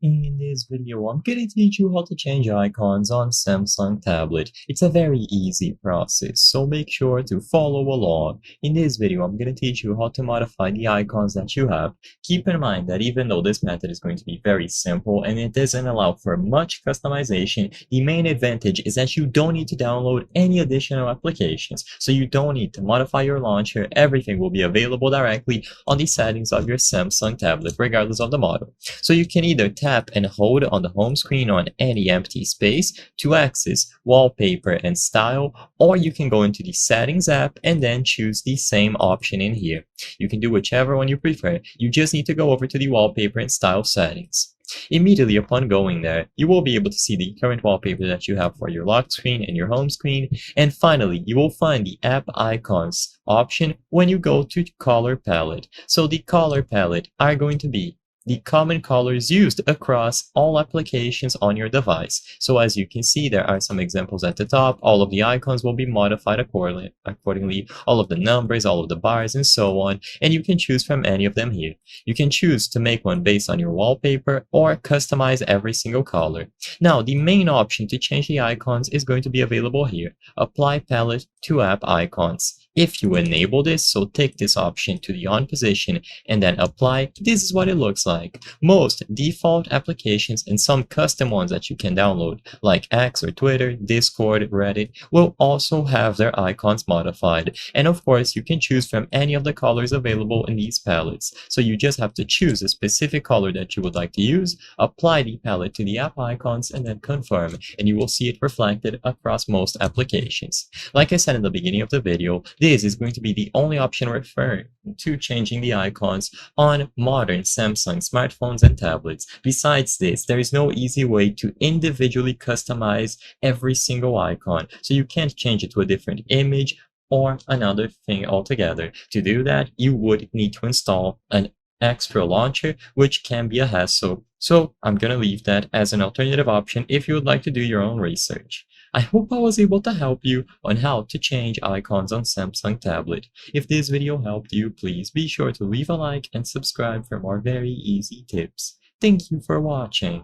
In this video, I'm going to teach you how to change icons on Samsung tablet. It's a very easy process, so make sure to follow along. In this video, I'm going to teach you how to modify the icons that you have. Keep in mind that even though this method is going to be very simple and it doesn't allow for much customization, the main advantage is that you don't need to download any additional applications. So you don't need to modify your launcher. Everything will be available directly on the settings of your Samsung tablet, regardless of the model. So you can either tap and hold on the home screen on any empty space to access wallpaper and style, or you can go into the settings app and then choose the same option in here. You can do whichever one you prefer. You just need to go over to the wallpaper and style settings. Immediately upon going there, you will be able to see the current wallpaper that you have for your lock screen and your home screen. And finally, you will find the app icons option when you go to color palette. So the color palette are going to be the common colors used across all applications on your device. So as you can see, there are some examples at the top. All of the icons will be modified accordingly, all of the numbers, all of the bars, and so on. And you can choose from any of them here. You can choose to make one based on your wallpaper or customize every single color. Now, the main option to change the icons is going to be available here. Apply palette to app icons. If you enable this, so take this option to the on position and then apply, this is what it looks like. Most default applications and some custom ones that you can download, like X or Twitter, Discord, Reddit, will also have their icons modified. And of course, you can choose from any of the colors available in these palettes. So you just have to choose a specific color that you would like to use, apply the palette to the app icons, and then confirm, and you will see it reflected across most applications. Like I said in the beginning of the video, this is going to be the only option referring to changing the icons on modern Samsung smartphones and tablets. Besides this, there is no easy way to individually customize every single icon, so you can't change it to a different image or another thing altogether. To do that, you would need to install an extra launcher, which can be a hassle. So I'm gonna leave that as an alternative option if you would like to do your own research. I hope I was able to help you on how to change icons on Samsung tablet. If this video helped you, please be sure to leave a like and subscribe for more very easy tips. Thank you for watching.